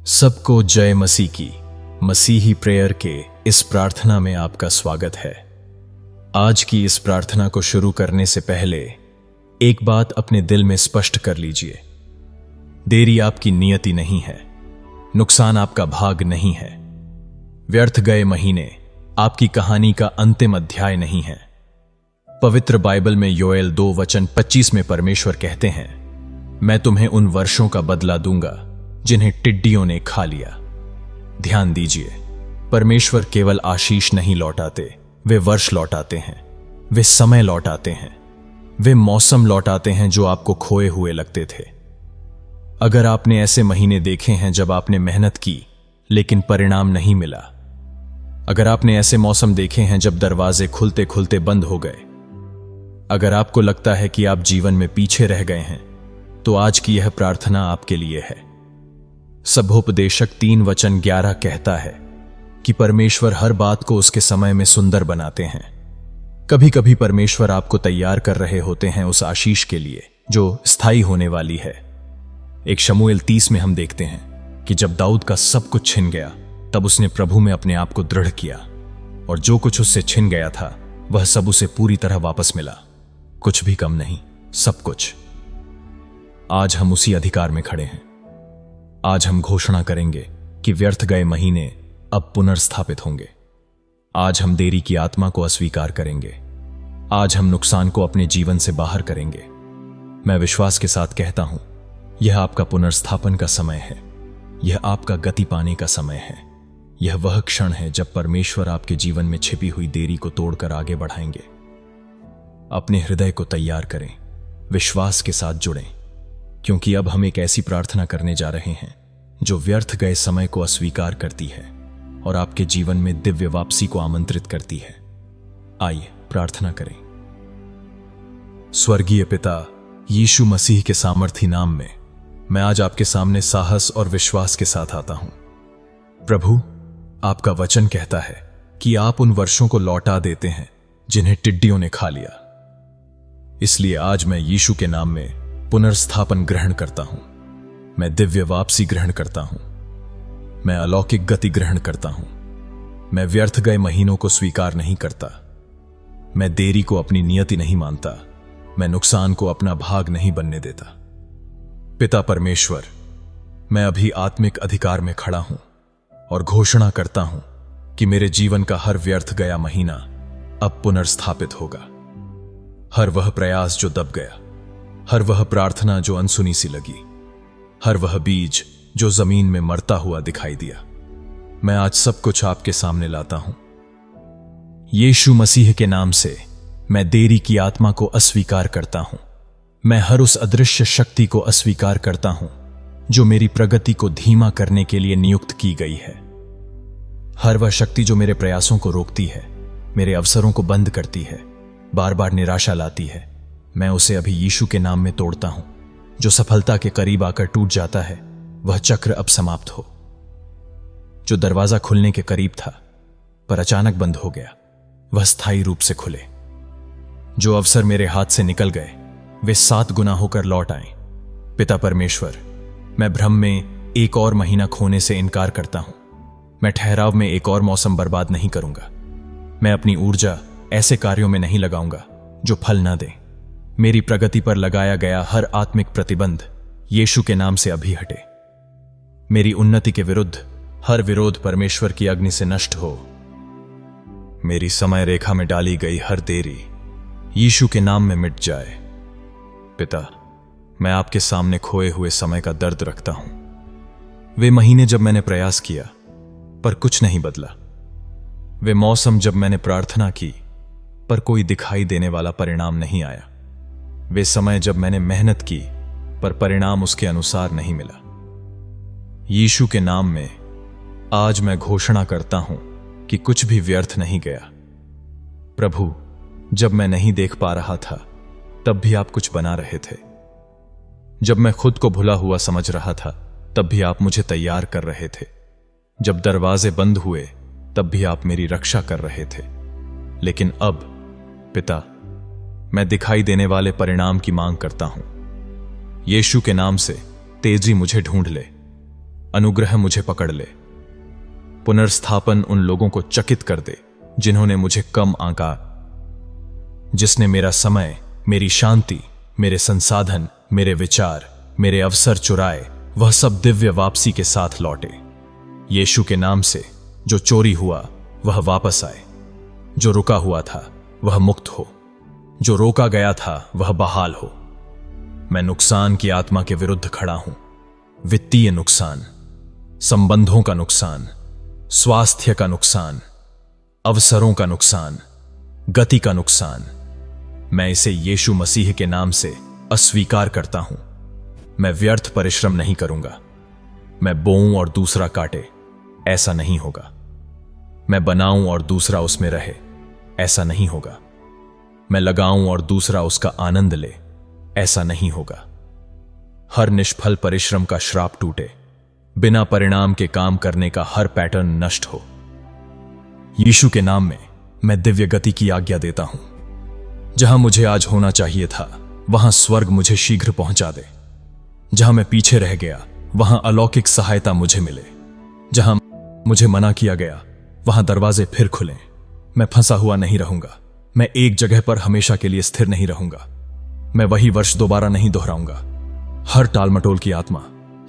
सबको जय मसीह की मसीही प्रेयर के इस प्रार्थना में आपका स्वागत है। आज की इस प्रार्थना को शुरू करने से पहले एक बात अपने दिल में स्पष्ट कर लीजिए। देरी आपकी नियति नहीं है, नुकसान आपका भाग नहीं है, व्यर्थ गए महीने आपकी कहानी का अंतिम अध्याय नहीं है। पवित्र बाइबल में योएल 2:25 में परमेश्वर कहते हैं, मैं तुम्हें उन वर्षों का बदला दूंगा जिन्हें टिड्डियों ने खा लिया। ध्यान दीजिए, परमेश्वर केवल आशीष नहीं लौटाते, वे वर्ष लौटाते हैं, वे समय लौटाते हैं, वे मौसम लौटाते हैं जो आपको खोए हुए लगते थे। अगर आपने ऐसे महीने देखे हैं जब आपने मेहनत की लेकिन परिणाम नहीं मिला, अगर आपने ऐसे मौसम देखे हैं जब दरवाजे खुलते खुलते बंद हो गए, अगर आपको लगता है कि आप जीवन में पीछे रह गए हैं, तो आज की यह प्रार्थना आपके लिए है। सभोपदेशक 3:11 कहता है कि परमेश्वर हर बात को उसके समय में सुंदर बनाते हैं। कभी कभी परमेश्वर आपको तैयार कर रहे होते हैं उस आशीष के लिए जो स्थायी होने वाली है। एक शमूएल 30 में हम देखते हैं कि जब दाऊद का सब कुछ छिन गया, तब उसने प्रभु में अपने आप को दृढ़ किया और जो कुछ उससे छिन गया था वह सब उसे पूरी तरह वापस मिला, कुछ भी कम नहीं, सब कुछ। आज हम उसी अधिकार में खड़े हैं। आज हम घोषणा करेंगे कि व्यर्थ गए महीने अब पुनर्स्थापित होंगे। आज हम देरी की आत्मा को अस्वीकार करेंगे। आज हम नुकसान को अपने जीवन से बाहर करेंगे। मैं विश्वास के साथ कहता हूं, यह आपका पुनर्स्थापन का समय है, यह आपका गति पाने का समय है। यह वह क्षण है जब परमेश्वर आपके जीवन में छिपी हुई देरी को तोड़कर आगे बढ़ाएंगे। अपने हृदय को तैयार करें, विश्वास के साथ जुड़ें, क्योंकि अब हम एक ऐसी प्रार्थना करने जा रहे हैं जो व्यर्थ गए समय को अस्वीकार करती है और आपके जीवन में दिव्य वापसी को आमंत्रित करती है। आइए प्रार्थना करें। स्वर्गीय पिता, यीशु मसीह के सामर्थी नाम में मैं आज आपके सामने साहस और विश्वास के साथ आता हूं। प्रभु, आपका वचन कहता है कि आप उन वर्षों को लौटा देते हैं जिन्हें टिड्डियों ने खा लिया। इसलिए आज मैं यीशु के नाम में पुनर्स्थापन ग्रहण करता हूं। मैं दिव्य वापसी ग्रहण करता हूं। मैं अलौकिक गति ग्रहण करता हूं। मैं व्यर्थ गए महीनों को स्वीकार नहीं करता। मैं देरी को अपनी नियति नहीं मानता। मैं नुकसान को अपना भाग नहीं बनने देता। पिता परमेश्वर, मैं अभी आत्मिक अधिकार में खड़ा हूं और घोषणा करता हूं कि मेरे जीवन का हर व्यर्थ गया महीना अब पुनर्स्थापित होगा। हर वह प्रयास जो दब गया, हर वह प्रार्थना जो अनसुनी सी लगी, हर वह बीज जो जमीन में मरता हुआ दिखाई दिया, मैं आज सब कुछ आपके सामने लाता हूं। यीशु मसीह के नाम से मैं देरी की आत्मा को अस्वीकार करता हूं। मैं हर उस अदृश्य शक्ति को अस्वीकार करता हूं जो मेरी प्रगति को धीमा करने के लिए नियुक्त की गई है। हर वह शक्ति जो मेरे प्रयासों को रोकती है, मेरे अवसरों को बंद करती है, बार बार निराशा लाती है, मैं उसे अभी यीशु के नाम में तोड़ता हूं। जो सफलता के करीब आकर टूट जाता है, वह चक्र अब समाप्त हो। जो दरवाजा खुलने के करीब था पर अचानक बंद हो गया, वह स्थायी रूप से खुले। जो अवसर मेरे हाथ से निकल गए, वे 7 गुना होकर लौट आए। पिता परमेश्वर, मैं भ्रम में एक और महीना खोने से इनकार करता हूं। मैं ठहराव में एक और मौसम बर्बाद नहीं करूंगा। मैं अपनी ऊर्जा ऐसे कार्यों में नहीं लगाऊंगा जो फल ना दें। मेरी प्रगति पर लगाया गया हर आत्मिक प्रतिबंध यीशु के नाम से अभी हटे। मेरी उन्नति के विरुद्ध हर विरोध परमेश्वर की अग्नि से नष्ट हो। मेरी समय रेखा में डाली गई हर देरी यीशु के नाम में मिट जाए। पिता, मैं आपके सामने खोए हुए समय का दर्द रखता हूं। वे महीने जब मैंने प्रयास किया पर कुछ नहीं बदला। वे मौसम जब मैंने प्रार्थना की पर कोई दिखाई देने वाला परिणाम नहीं आया। वे समय जब मैंने मेहनत की पर परिणाम उसके अनुसार नहीं मिला। यीशु के नाम में आज मैं घोषणा करता हूं कि कुछ भी व्यर्थ नहीं गया। प्रभु, जब मैं नहीं देख पा रहा था, तब भी आप कुछ बना रहे थे। जब मैं खुद को भुला हुआ समझ रहा था, तब भी आप मुझे तैयार कर रहे थे। जब दरवाजे बंद हुए, तब भी आप मेरी रक्षा कर रहे थे। लेकिन अब पिता, मैं दिखाई देने वाले परिणाम की मांग करता हूं। यीशु के नाम से तेजी मुझे ढूंढ ले। अनुग्रह मुझे पकड़ ले। पुनर्स्थापन उन लोगों को चकित कर दे जिन्होंने मुझे कम आंका, जिसने मेरा समय, मेरी शांति, मेरे संसाधन, मेरे विचार, मेरे अवसर चुराए, वह सब दिव्य वापसी के साथ लौटे। यीशु के नाम से जो चोरी हुआ वह वापस आए, जो रुका हुआ था वह मुक्त हो, जो रोका गया था वह बहाल हो। मैं नुकसान की आत्मा के विरुद्ध खड़ा हूं। वित्तीय नुकसान, संबंधों का नुकसान, स्वास्थ्य का नुकसान, अवसरों का नुकसान, गति का नुकसान, मैं इसे यीशु मसीह के नाम से अस्वीकार करता हूं। मैं व्यर्थ परिश्रम नहीं करूंगा। मैं बोऊं और दूसरा काटे, ऐसा नहीं होगा। मैं बनाऊं और दूसरा उसमें रहे, ऐसा नहीं होगा। मैं लगाऊं और दूसरा उसका आनंद ले, ऐसा नहीं होगा। हर निष्फल परिश्रम का श्राप टूटे, बिना परिणाम के काम करने का हर पैटर्न नष्ट हो। यीशु के नाम में मैं दिव्य गति की आज्ञा देता हूं। जहां मुझे आज होना चाहिए था वहां स्वर्ग मुझे शीघ्र पहुंचा दे। जहां मैं पीछे रह गया वहां अलौकिक सहायता मुझे मिले। जहां मुझे मना किया गया वहां दरवाजे फिर खुलें। मैं फंसा हुआ नहीं रहूंगा। मैं एक जगह पर हमेशा के लिए स्थिर नहीं रहूंगा। मैं वही वर्ष दोबारा नहीं दोहराऊंगा। हर टालमटोल की आत्मा,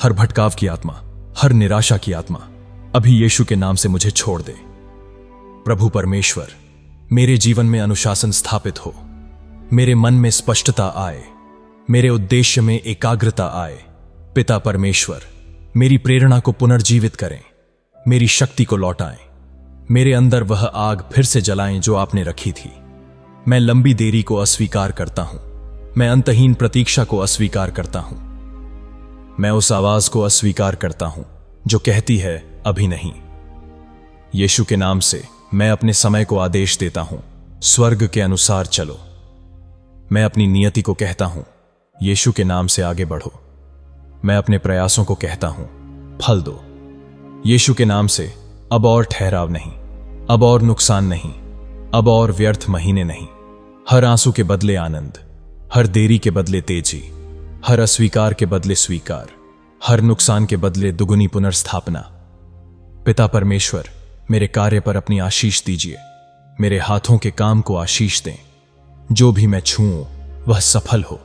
हर भटकाव की आत्मा, हर निराशा की आत्मा अभी यीशु के नाम से मुझे छोड़ दे। प्रभु परमेश्वर, मेरे जीवन में अनुशासन स्थापित हो। मेरे मन में स्पष्टता आए, मेरे उद्देश्य में एकाग्रता आए। पिता परमेश्वर, मेरी प्रेरणा को पुनर्जीवित करें, मेरी शक्ति को लौटाएं, मेरे अंदर वह आग फिर से जलाएं जो आपने रखी थी। मैं लंबी देरी को अस्वीकार करता हूं। मैं अंतहीन प्रतीक्षा को अस्वीकार करता हूं। मैं उस आवाज को अस्वीकार करता हूं जो कहती है अभी नहीं। यीशु के नाम से मैं अपने समय को आदेश देता हूं, स्वर्ग के अनुसार चलो। मैं अपनी नियति को कहता हूं, यीशु के नाम से आगे बढ़ो। मैं अपने प्रयासों को कहता हूं, फल दो। यीशु के नाम से अब और ठहराव नहीं, अब और नुकसान नहीं, अब और व्यर्थ महीने नहीं। हर आंसू के बदले आनंद, हर देरी के बदले तेजी, हर अस्वीकार के बदले स्वीकार, हर नुकसान के बदले दुगुनी पुनर्स्थापना। पिता परमेश्वर, मेरे कार्य पर अपनी आशीष दीजिए। मेरे हाथों के काम को आशीष दें। जो भी मैं छूऊं वह सफल हो।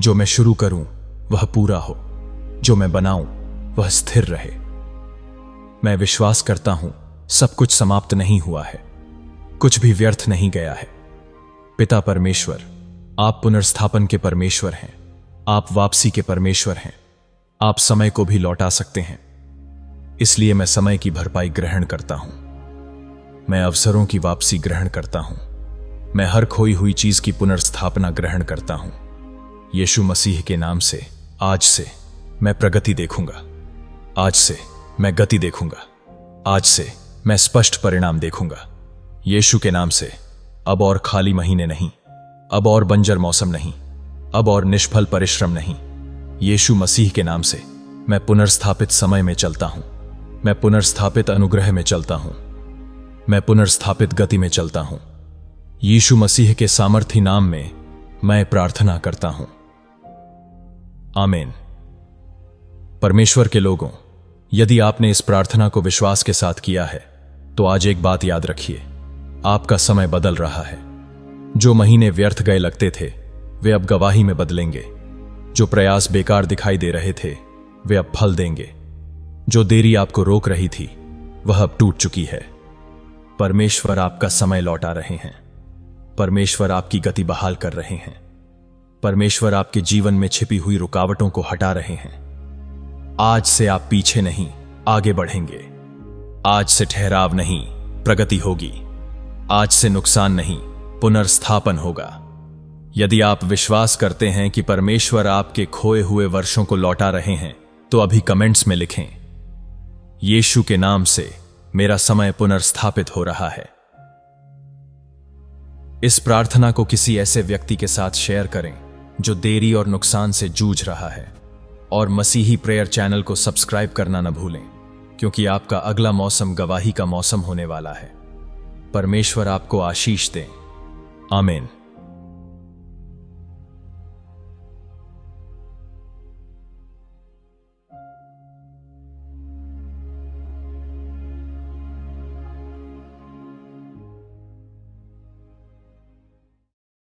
जो मैं शुरू करूं वह पूरा हो। जो मैं बनाऊं वह स्थिर रहे। मैं विश्वास करता हूं सब कुछ समाप्त नहीं हुआ है, कुछ भी व्यर्थ नहीं गया है। पिता परमेश्वर, आप पुनर्स्थापन के परमेश्वर हैं। आप वापसी के परमेश्वर हैं। आप समय को भी लौटा सकते हैं। इसलिए मैं समय की भरपाई ग्रहण करता हूं। मैं अवसरों की वापसी ग्रहण करता हूं। मैं हर खोई हुई चीज की पुनर्स्थापना ग्रहण करता हूं। यीशु मसीह के नाम से आज से मैं प्रगति देखूंगा। आज से मैं गति देखूंगा। आज से मैं स्पष्ट परिणाम देखूंगा। यीशु के नाम से अब और खाली महीने नहीं, अब और बंजर मौसम नहीं, अब और निष्फल परिश्रम नहीं। यीशु मसीह के नाम से मैं पुनर्स्थापित समय में चलता हूं। मैं पुनर्स्थापित अनुग्रह में चलता हूं। मैं पुनर्स्थापित गति में चलता हूं। यीशु मसीह के सामर्थी नाम में मैं प्रार्थना करता हूं। आमीन। परमेश्वर के लोगों, यदि आपने इस प्रार्थना को विश्वास के साथ किया है तो आज एक बात याद रखिए, आपका समय बदल रहा है। जो महीने व्यर्थ गए लगते थे वे अब गवाही में बदलेंगे। जो प्रयास बेकार दिखाई दे रहे थे वे अब फल देंगे। जो देरी आपको रोक रही थी वह अब टूट चुकी है। परमेश्वर आपका समय लौटा रहे हैं। परमेश्वर आपकी गति बहाल कर रहे हैं। परमेश्वर आपके जीवन में छिपी हुई रुकावटों को हटा रहे हैं। आज से आप पीछे नहीं, आगे बढ़ेंगे। आज से ठहराव नहीं, प्रगति होगी। आज से नुकसान नहीं, पुनर्स्थापन होगा। यदि आप विश्वास करते हैं कि परमेश्वर आपके खोए हुए वर्षों को लौटा रहे हैं तो अभी कमेंट्स में लिखें, यीशु के नाम से मेरा समय पुनर्स्थापित हो रहा है। इस प्रार्थना को किसी ऐसे व्यक्ति के साथ शेयर करें जो देरी और नुकसान से जूझ रहा है, और मसीही प्रेयर चैनल को सब्सक्राइब करना न भूलें, क्योंकि आपका अगला मौसम गवाही का मौसम होने वाला है। परमेश्वर आपको आशीष दे। आमीन।